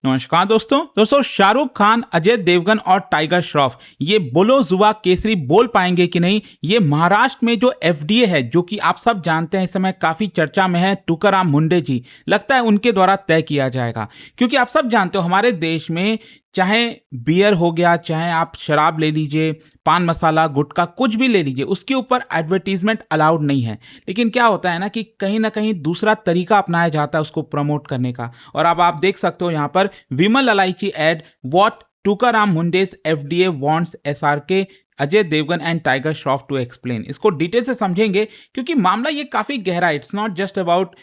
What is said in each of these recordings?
नमस्कार दोस्तों शाहरुख खान, अजय देवगन और टाइगर श्रॉफ ये बोलो जुबा केसरी बोल पाएंगे कि नहीं। ये महाराष्ट्र में जो एफडीए है, जो कि आप सब जानते हैं इस समय काफी चर्चा में है, तुकाराम मुंडे जी, लगता है उनके द्वारा तय किया जाएगा। क्योंकि आप सब जानते हो हमारे देश में चाहे बियर हो गया, चाहे आप शराब ले लीजिए, पान मसाला, गुटखा, कुछ भी ले लीजिए, उसके ऊपर एडवर्टीजमेंट अलाउड नहीं है। लेकिन क्या होता है ना कहीं दूसरा तरीका अपनाया जाता है उसको प्रमोट करने का। और अब आप देख सकते हो यहाँ पर Vimal Elaichi ad what Tukaram Munde's FDA wants SRK Ajay Devgan and Tiger Shroff to explain. इसको डिटेल से समझेंगे क्योंकि मामला ये काफी गहरा है। इट्स नॉट जस्ट अबाउट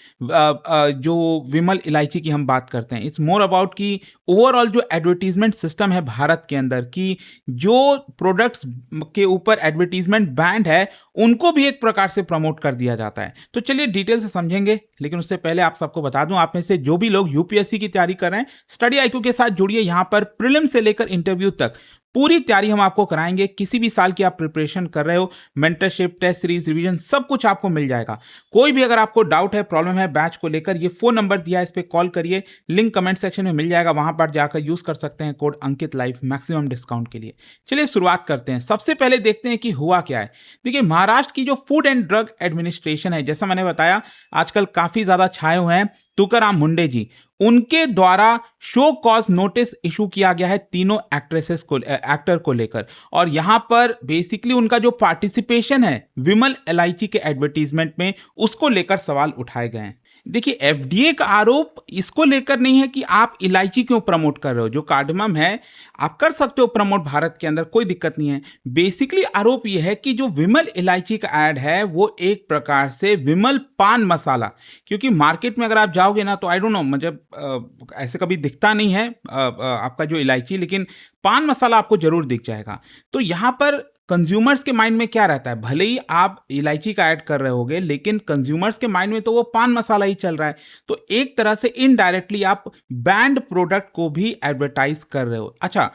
जो विमल इलायची की हम बात करते हैं, इट्स मोर अबाउट कि ओवरऑल जो एडवर्टीजमेंट सिस्टम है भारत के अंदर की, जो प्रोडक्ट्स के ऊपर एडवर्टीजमेंट बैंड है उनको भी एक प्रकार से प्रमोट कर दिया जाता है। तो चलिए डिटेल से समझेंगे, लेकिन उससे पहले आप सबको बता दूं, आप में से जो भी लोग यूपीएससी की तैयारी कर रहे हैं, स्टडी आईक्यू के साथ जुड़िए। यहां पर प्रीलिम से लेकर इंटरव्यू तक पूरी तैयारी हम आपको कराएंगे। किसी भी साल की आप प्रिपरेशन कर रहे हो, मेंटरशिप, टेस्ट सीरीज, रिवीजन, सब कुछ आपको मिल जाएगा। कोई भी अगर आपको डाउट है, प्रॉब्लम है बैच को लेकर, ये फोन नंबर दिया है, इस पे कॉल करिए। लिंक कमेंट सेक्शन में मिल जाएगा, वहां पर जाकर यूज कर सकते हैं कोड अंकित लाइव मैक्सिमम डिस्काउंट के लिए। चलिए शुरुआत करते हैं। सबसे पहले देखते हैं कि हुआ क्या है। देखिए, महाराष्ट्र की जो फूड एंड ड्रग एडमिनिस्ट्रेशन है, जैसा मैंने बताया, आजकल काफी ज्यादा छाए हुए हैं, तुकाराम मुंडे जी, उनके द्वारा शो कॉज नोटिस इशू किया गया है तीनों एक्टर को लेकर। और यहां पर बेसिकली उनका जो पार्टिसिपेशन है विमल इलायची के एडवर्टीजमेंट में, उसको लेकर सवाल उठाए गए हैं। देखिए, एफडीए का आरोप इसको लेकर नहीं है कि आप इलायची क्यों प्रमोट कर रहे हो। जो कार्डमम है आप कर सकते हो प्रमोट भारत के अंदर, कोई दिक्कत नहीं है। बेसिकली आरोप यह है कि जो विमल इलायची का ऐड है वो एक प्रकार से विमल पान मसाला, क्योंकि मार्केट में अगर आप जाओगे ना तो आई डोंट नो, मतलब ऐसे कभी दिखता नहीं है आपका जो इलायची, लेकिन पान मसाला आपको जरूर दिख जाएगा। तो यहां पर कंज्यूमर्स के माइंड में क्या रहता है, भले ही आप इलायची का ऐड कर रहे होगे, लेकिन कंज्यूमर्स के माइंड में तो वो पान मसाला ही चल रहा है। तो एक तरह से इनडायरेक्टली आप बैंड प्रोडक्ट को भी एडवर्टाइज कर रहे हो। अच्छा,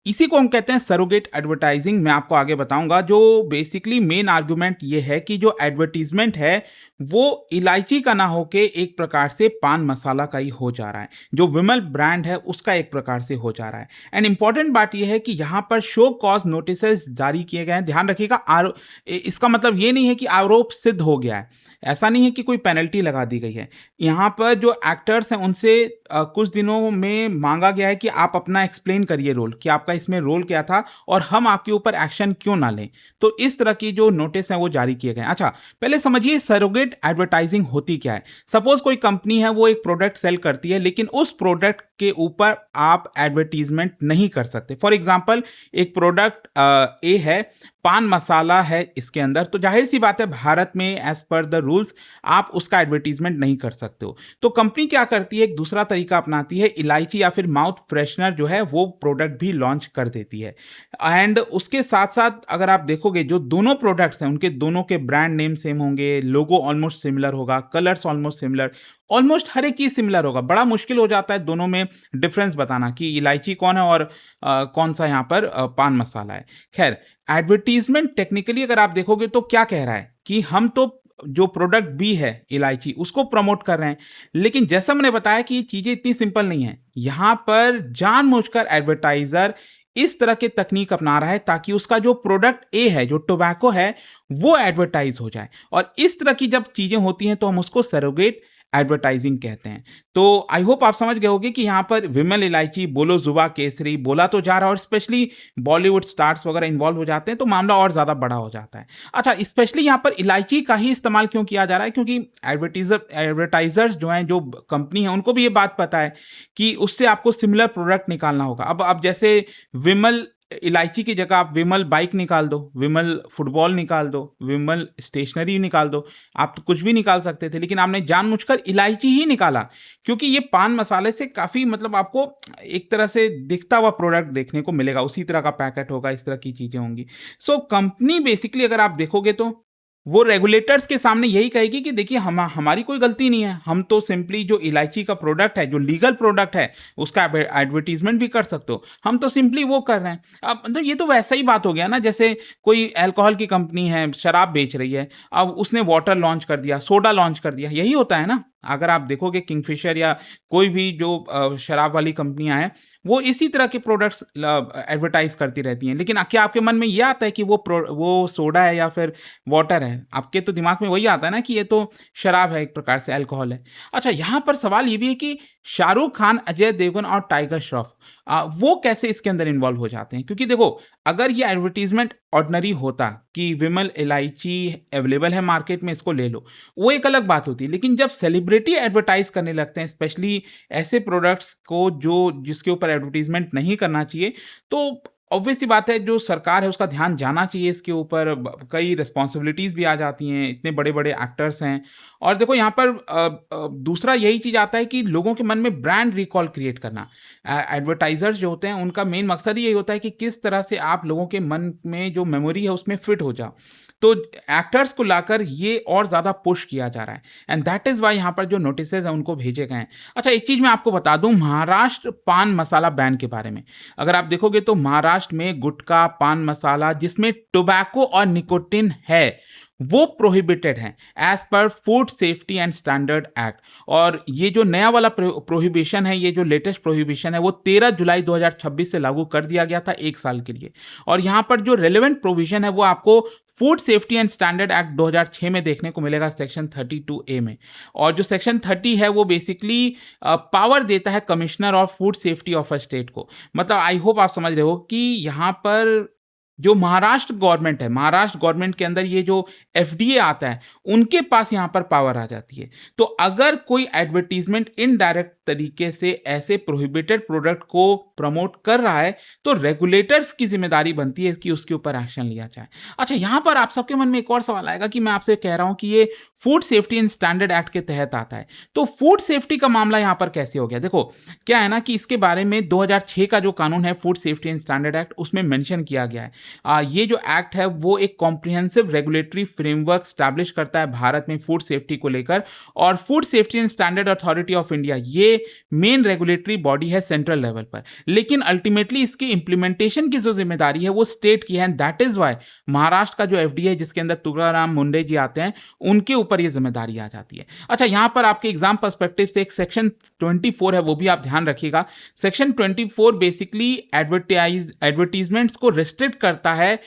इसी को हम कहते हैं सरोगेट एडवर्टाइजिंग। मैं आपको आगे बताऊंगा। जो बेसिकली मेन आर्गुमेंट ये है कि जो एडवर्टीजमेंट है वो इलायची का ना होके एक प्रकार से पान मसाला का ही हो जा रहा है, जो विमल ब्रांड है उसका एक प्रकार से हो जा रहा है। एंड इंपॉर्टेंट बात यह है कि यहां पर शो कॉज नोटिस जारी किए गए हैं। ध्यान रखिएगा, इसका मतलब ये नहीं है कि आरोप सिद्ध हो गया है, ऐसा नहीं है कि कोई पेनल्टी लगा दी गई है। यहाँ पर जो एक्टर्स हैं उनसे कुछ दिनों में मांगा गया है कि आप अपना एक्सप्लेन करिए रोल, कि आपका इसमें रोल क्या था और हम आपके ऊपर एक्शन क्यों ना लें। तो इस तरह की जो नोटिस है वो जारी किए गए। अच्छा, पहले समझिए सरोगेट एडवर्टाइजिंग होती क्या है। सपोज कोई कंपनी है, वो एक प्रोडक्ट सेल करती है, लेकिन उस प्रोडक्ट के ऊपर आप एडवर्टीजमेंट नहीं कर सकते। फॉर एग्जाम्पल, एक प्रोडक्ट ए है, पान मसाला है इसके अंदर, तो जाहिर सी बात है भारत में एज पर द रूल्स आप उसका एडवर्टीजमेंट नहीं कर सकते हो। तो कंपनी क्या करती है, एक दूसरा तरीका अपनाती है, इलायची या फिर माउथ फ्रेशनर जो है वो प्रोडक्ट भी लॉन्च कर देती है। एंड उसके साथ साथ अगर आप देखोगे, जो दोनों प्रोडक्ट्स हैं उनके दोनों के ब्रांड नेम सेम होंगे, लोगो ऑलमोस्ट सिमिलर होगा, कलर्स ऑलमोस्ट सिमिलर, ऑलमोस्ट हर एक चीज सिमिलर होगा। बड़ा मुश्किल हो जाता है दोनों में डिफरेंस बताना कि इलायची कौन है और कौन सा यहाँ पर पान मसाला है। खैर, एडवर्टीजमेंट टेक्निकली अगर आप देखोगे तो क्या कह रहा है कि हम तो जो प्रोडक्ट बी है इलायची, उसको प्रमोट कर रहे हैं, लेकिन जैसा मैंने बताया कि ये चीजें इतनी सिंपल नहीं है। यहां पर जानबूझकर एडवर्टाइजर इस तरह के तकनीक अपना रहा है ताकि उसका जो प्रोडक्ट ए है, जो टोबैको है, वो एडवर्टाइज हो जाए। और इस तरह की जब चीजें होती हैं तो हम उसको सरोगेट एडवर्टाइजिंग कहते हैं। तो आई होप आप समझ गए होंगे कि यहाँ पर विमल इलायची, बोलो जुबा केसरी बोला तो जा रहा है, और स्पेशली बॉलीवुड स्टार्स वगैरह इन्वॉल्व हो जाते हैं तो मामला और ज्यादा बड़ा हो जाता है। अच्छा, स्पेशली यहाँ पर इलायची का ही इस्तेमाल क्यों किया जा रहा है, क्योंकि एडवर्टाइजर्स जो हैं, जो कंपनी है, उनको भी ये बात पता है कि उससे आपको सिमिलर प्रोडक्ट निकालना होगा। अब जैसे विमल इलायची की जगह आप विमल बाइक निकाल दो, विमल फुटबॉल निकाल दो, विमल स्टेशनरी निकाल दो, आप तो कुछ भी निकाल सकते थे, लेकिन आपने जानबूझकर इलायची ही निकाला क्योंकि ये पान मसाले से काफी, मतलब आपको एक तरह से दिखता हुआ प्रोडक्ट देखने को मिलेगा, उसी तरह का पैकेट होगा, इस तरह की चीजें होंगी। सो कंपनी बेसिकली अगर आप देखोगे तो वो रेगुलेटर्स के सामने यही कहेगी कि देखिए, हमारी कोई गलती नहीं है, हम तो सिंपली जो इलायची का प्रोडक्ट है, जो लीगल प्रोडक्ट है, उसका एडवर्टीजमेंट भी कर सकते हो, हम तो सिंपली वो कर रहे हैं। अब मतलब ये तो वैसा ही बात हो गया ना, जैसे कोई अल्कोहल की कंपनी है, शराब बेच रही है, अब उसने वाटर लॉन्च कर दिया, सोडा लॉन्च कर दिया, यही होता है ना। अगर आप देखोगे किंगफिशर या कोई भी जो शराब वाली कंपनियां हैं, वो इसी तरह के प्रोडक्ट्स एडवर्टाइज करती रहती हैं। लेकिन क्या आपके मन में ये आता है कि वो सोडा है या फिर वाटर है? आपके तो दिमाग में वही आता है ना कि ये तो शराब है, एक प्रकार से अल्कोहल है। अच्छा, यहाँ पर सवाल ये भी है कि शाहरुख खान, अजय देवगन और टाइगर श्रॉफ वो कैसे इसके अंदर इन्वॉल्व हो जाते हैं? क्योंकि देखो, अगर ये एडवर्टाइजमेंट ऑर्डिनरी होता कि विमल इलायची अवेलेबल है मार्केट में, इसको ले लो, वो एक अलग बात होती है। लेकिन जब सेलिब्रिटी एडवर्टाइज करने लगते हैं, स्पेशली ऐसे प्रोडक्ट्स को जो जिसके ऊपर एडवर्टाइजमेंट नहीं करना चाहिए, तो ऑब्वियस सी बात है जो सरकार है उसका ध्यान जाना चाहिए इसके ऊपर। कई रिस्पॉन्सिबिलिटीज भी आ जाती हैं, इतने बड़े बड़े एक्टर्स हैं। और देखो यहाँ पर दूसरा यही चीज आता है कि लोगों के मन में ब्रांड रिकॉल क्रिएट करना। एडवर्टाइजर्स जो होते हैं उनका मेन मकसद ही यही होता है कि किस तरह से आप लोगों के मन में जो मेमोरी है उसमें फिट हो जाओ। तो एक्टर्स को लाकर ये और ज़्यादा पुश किया जा रहा है, एंड दैट इज़ वाई यहाँ पर जो नोटिसेज हैं उनको भेजे गए हैं। अच्छा, एक चीज़ मैं आपको बता दूं महाराष्ट्र पान मसाला बैन के बारे में। अगर आप देखोगे तो महाराष्ट्र में गुटखा, पान मसाला जिसमें टोबैको और निकोटिन है, वो प्रोहिबिटेड हैं as per food safety and standard act. और ये जो नया वाला प्रोहिबिशन है, ये जो लेटेस्ट प्रोहिबिशन है, वो 13 जुलाई 2026 से लागू कर दिया गया था 1 साल के लिए। और यहाँ पर जो रेलेवेंट प्रोविजन है वो आपको food safety and standard act 2006 में देखने को मिलेगा, सेक्शन 32A में। और जो सेक्शन 30 है वो बेसिकली पावर देता है commissioner of food safety of a state को। मतलब आई होप आप समझ रहे हो कि यहाँ पर जो महाराष्ट्र गवर्नमेंट है, महाराष्ट्र गवर्नमेंट के अंदर ये जो एफडीए आता है, उनके पास यहाँ पर पावर आ जाती है। तो अगर कोई एडवर्टीजमेंट इनडायरेक्ट तरीके से ऐसे प्रोहिबिटेड प्रोडक्ट को प्रमोट कर रहा है, तो रेगुलेटर्स की जिम्मेदारी बनती है कि उसके ऊपर एक्शन लिया जाए। अच्छा, यहाँ पर आप सबके मन में एक और सवाल आएगा कि मैं आपसे कह रहा हूँ कि ये food safety and standard act के तहत आता है, तो फूड सेफ्टी का मामला यहाँ पर कैसे हो गया? देखो, क्या है ना कि इसके बारे में 2006 का जो कानून है food safety and standard act, उसमें मेंशन किया गया है। ये जो एक्ट है वो एक कॉम्प्रिहेंसिव रेगुलेटरी फ्रेमवर्क स्टैब्लिश करता है भारत में फूड सेफ्टी को लेकर। और food safety and standard authority of India ये मेन रेगुलेटरी बॉडी है सेंट्रल लेवल पर, लेकिन अल्टीमेटली इसकी इंप्लीमेंटेशन की जो जिम्मेदारी है वो स्टेट की है। And that is why Maharashtra का जो एफडीए है, जिसके अंदर तुकाराम मुंडे जी आते हैं, उनके ऊपर ये जिम्मेदारी आ जाती है। अच्छा, यहां पर आपके एग्जाम पर्सपेक्टिव से एक सेक्शन 24 है, वो भी आप ध्यान रखिएगा। सेक्शन 24 बेसिकली एडवर्टीजमेंट्स को रिस्ट्रिक्ट करता है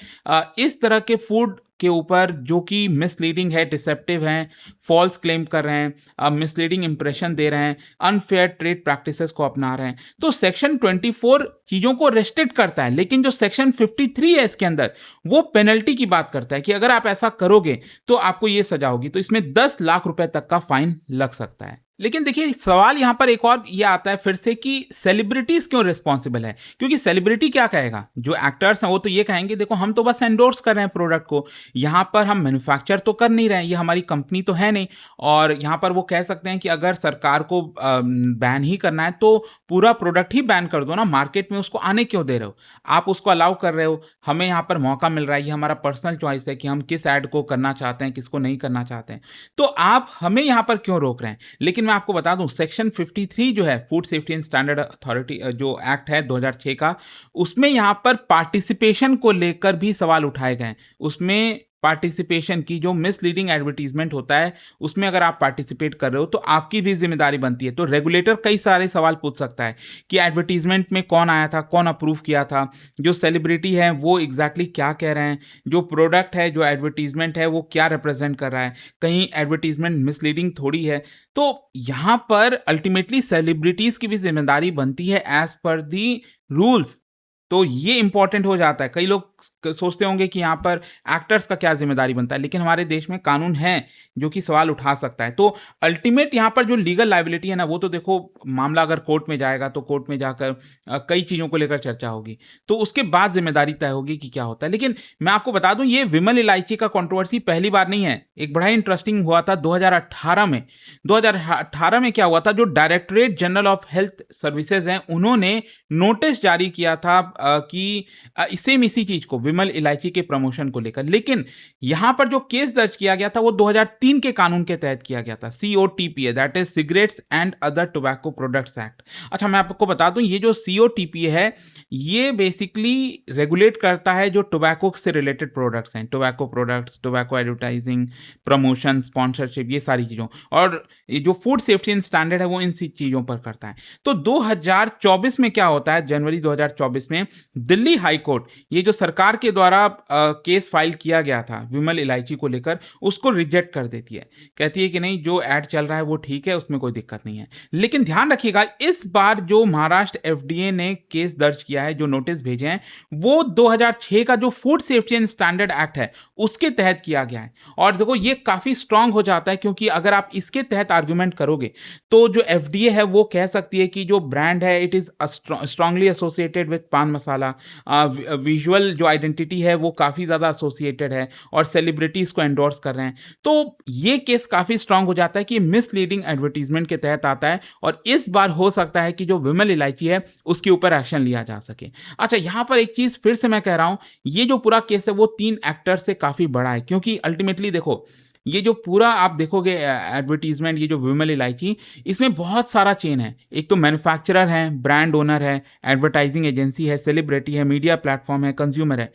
इस तरह के फूड के ऊपर जो कि मिसलीडिंग है, डिसेप्टिव हैं, फॉल्स क्लेम कर रहे हैं, मिसलीडिंग इंप्रेशन दे रहे हैं, अनफेयर ट्रेड प्रैक्टिसेस को अपना रहे हैं। तो सेक्शन 24 चीज़ों को रेस्ट्रिक्ट करता है, लेकिन जो सेक्शन 53 है इसके अंदर, वो पेनल्टी की बात करता है कि अगर आप ऐसा करोगे तो आपको ये सजा होगी। तो इसमें 10 लाख रुपए तक का फाइन लग सकता है। लेकिन देखिए, सवाल यहां पर एक और ये आता है फिर से कि सेलिब्रिटीज क्यों रिस्पॉन्सिबल है? क्योंकि सेलिब्रिटी क्या कहेगा? जो एक्टर्स हैं वो तो ये कहेंगे देखो हम तो बस एंडोर्स कर रहे हैं प्रोडक्ट को, यहां पर हम मैन्युफैक्चर तो कर नहीं रहे हैं, ये हमारी कंपनी तो है नहीं। और यहां पर वो कह सकते हैं कि अगर सरकार को बैन ही करना है तो पूरा प्रोडक्ट ही बैन कर दो ना, मार्केट में उसको आने क्यों दे रहे हो? आप उसको अलाउ कर रहे हो, हमें यहाँ पर मौका मिल रहा है, ये हमारा पर्सनल चॉइस है कि हम किस ऐड को करना चाहते हैं, किसको नहीं करना चाहते हैं, तो आप हमें यहाँ पर क्यों रोक रहे हैं? लेकिन मैं आपको बता दूं, सेक्शन 53 जो है food safety and standard authority जो एक्ट है 2006 का, उसमें यहां पर पार्टिसिपेशन को लेकर भी सवाल उठाए गए हैं। उसमें पार्टिसिपेशन की जो मिसलीडिंग एडवर्टीजमेंट होता है, उसमें अगर आप पार्टिसिपेट कर रहे हो तो आपकी भी जिम्मेदारी बनती है। तो रेगुलेटर कई सारे सवाल पूछ सकता है कि एडवर्टीजमेंट में कौन आया था, कौन अप्रूव किया था, जो सेलिब्रिटी है वो एग्जैक्टली क्या कह रहे हैं, जो प्रोडक्ट है, जो एडवर्टीजमेंट है वो क्या रिप्रेजेंट कर रहा है, कहीं एडवर्टीजमेंट मिसलीडिंग थोड़ी है। तो यहां पर अल्टीमेटली सेलिब्रिटीज की भी जिम्मेदारी बनती है एज पर दी रूल्स। तो ये इंपॉर्टेंट हो जाता है। कई लोग सोचते होंगे कि यहाँ पर एक्टर्स का क्या जिम्मेदारी बनता है, लेकिन हमारे देश में कानून है जो कि सवाल उठा सकता है। तो अल्टीमेट यहाँ पर जो लीगल लायबिलिटी है ना, वो तो देखो मामला अगर कोर्ट में जाएगा तो कोर्ट में जाकर कई चीज़ों को लेकर चर्चा होगी, तो उसके बाद जिम्मेदारी तय होगी कि क्या होता है। लेकिन मैं आपको बता दूं, ये विमल इलायची का कंट्रोवर्सी पहली बार नहीं है। एक बड़ा इंटरेस्टिंग हुआ था 2018 में। 2018 में क्या हुआ था, जो directorate general of health services हैं, उन्होंने नोटिस जारी किया था कि सेम इसी चीज को, विमल इलायची के प्रमोशन को लेकर। लेकिन यहां पर जो केस दर्ज किया गया था वो 2003 के कानून के तहत किया गया था, COTPA, that is cigarettes and other tobacco products act. अच्छा, मैं आपको बता दूं, ये जो COTPA है ये बेसिकली रेगुलेट करता है जो टोबैको से रिलेटेड प्रोडक्ट्स हैं, tobacco products, tobacco advertising, promotion, sponsorship, ये सारी चीज़ों, और ये जो फूड सेफ्टी एंड स्टैंडर्ड है वो इन चीज़ों पर करता है। तो 2024 में क्या होता है, जनवरी 2024 में दिल्ली हाई कोर्ट ये जो सरकार के द्वारा केस फाइल किया गया था विमल इलायची को लेकर, उसको रिजेक्ट कर देती है। कहती है कि नहीं, जो ऐड चल रहा है वो ठीक है, उसमें कोई दिक्कत नहीं है। लेकिन ध्यान रखिएगा, इस बार जो महाराष्ट्र FDA ने केस दर्ज किया है, जो नोटिस भेजे हैं, वो 2006 का जो food safety and standard act है उसके तहत किया गया है। और देखो ये काफी स्ट्रांग हो जाता है, क्योंकि अगर आप इसके तहत आर्गुमेंट करोगे तो जो FDA है वो कह सकती है कि जो ब्रांड है it is strongly associated with पान मसाला, विजुअल जो आइडेंटिटी है वो काफी ज्यादा एसोसिएटेड है और सेलिब्रिटीज को एंडोर्स कर रहे हैं। तो ये केस काफी स्ट्रांग हो जाता है कि मिसलीडिंग एडवर्टीजमेंट के तहत आता है, और इस बार हो सकता है कि जो विमल इलायची है उसके ऊपर एक्शन लिया जा सके। अच्छा, यहां पर एक चीज फिर से मैं कह रहा हूं, ये जो पूरा केस है वो 3 एक्टर से काफी बड़ा है, क्योंकि अल्टीमेटली देखो ये जो पूरा आप देखोगे एडवर्टीजमेंट, ये जो विमल इलायची, इसमें बहुत सारा चेन है। एक तो मैन्युफैक्चरर है, ब्रांड ओनर है, एडवर्टाइजिंग एजेंसी है, सेलिब्रिटी है, मीडिया प्लेटफॉर्म है, कंज्यूमर है।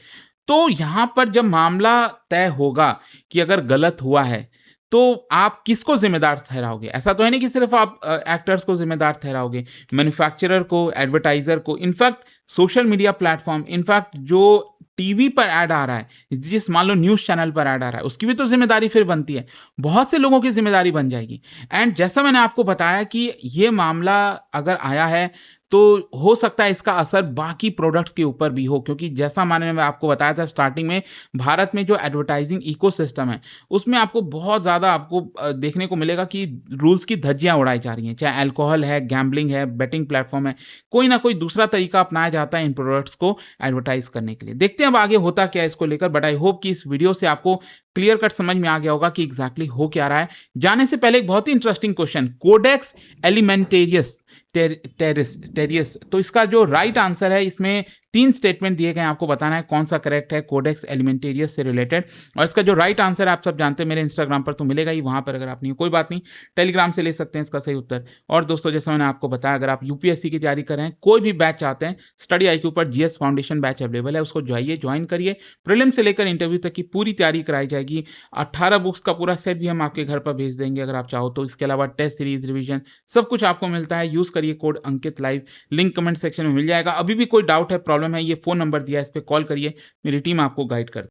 तो यहां पर जब मामला तय होगा कि अगर गलत हुआ है तो आप किसको जिम्मेदार ठहराओगे? ऐसा तो है नहीं कि सिर्फ आप एक्टर्स को जिम्मेदार ठहराओगे, मैन्युफैक्चरर को, एडवर्टाइजर को, in fact social media platform, in fact जो टीवी पर ऐड आ रहा है, जिस मान लो न्यूज़ चैनल पर ऐड आ रहा है, उसकी भी तो जिम्मेदारी फिर बनती है। बहुत से लोगों की जिम्मेदारी बन जाएगी। एंड जैसा मैंने आपको बताया कि ये मामला अगर आया है तो हो सकता है इसका असर बाकी प्रोडक्ट्स के ऊपर भी हो, क्योंकि जैसा मैंने आपको बताया था स्टार्टिंग में, भारत में जो एडवर्टाइजिंग इकोसिस्टम है उसमें आपको बहुत ज़्यादा आपको देखने को मिलेगा कि रूल्स की धज्जियां उड़ाई जा रही हैं। चाहे अल्कोहल है, गैम्बलिंग है, बेटिंग प्लेटफॉर्म है, कोई ना कोई दूसरा तरीका अपनाया जाता है इन प्रोडक्ट्स को एडवर्टाइज करने के लिए। देखते हैं अब आगे होता क्या है इसको लेकर, बट आई होप कि इस वीडियो से आपको क्लियर कट समझ में आ गया होगा कि एग्जैक्टली हो क्या रहा है। जाने से पहले एक बहुत ही इंटरेस्टिंग क्वेश्चन, कोडेक्स एलिमेंटेरियस टेरियस, तो इसका जो राइट आंसर है, इसमें 3 स्टेटमेंट दिए गए हैं, आपको बताना है कौन सा करेक्ट है कोडेक्स एलिमेंटेरियस से रिलेटेड। और इसका जो राइट आंसर है आप सब जानते हैं, मेरे इंस्टाग्राम पर तो मिलेगा ही, वहां पर अगर आप नहीं, कोई बात नहीं, टेलीग्राम से ले सकते हैं इसका सही उत्तर। और दोस्तों, जैसा मैंने आपको बताया, अगर आप UPSC की तैयारी कर रहे हैं, कोई भी बैच चाहते हैं, स्टडी IQ पर GS फाउंडेशन बैच अवेलेबल है, उसको ज्वाइन करिए। प्रीलिम से लेकर इंटरव्यू तक की पूरी तैयारी कराई जाएगी। 18 बुक्स का पूरा सेट भी हम आपके घर पर भेज देंगे अगर आप चाहो तो। इसके अलावा टेस्ट सीरीज, रिवीजन, सब कुछ आपको मिलता है। यूज करिए कोड अंकित लाइव, लिंक कमेंट सेक्शन में मिल जाएगा। अभी भी कोई डाउट है, प्रॉब्लम है, ये फोन नंबर दिया है, इस पे कॉल करिए, मेरी टीम आपको गाइड कर।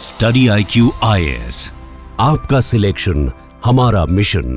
स्टडी IQ IAS, आपका सिलेक्शन हमारा मिशन।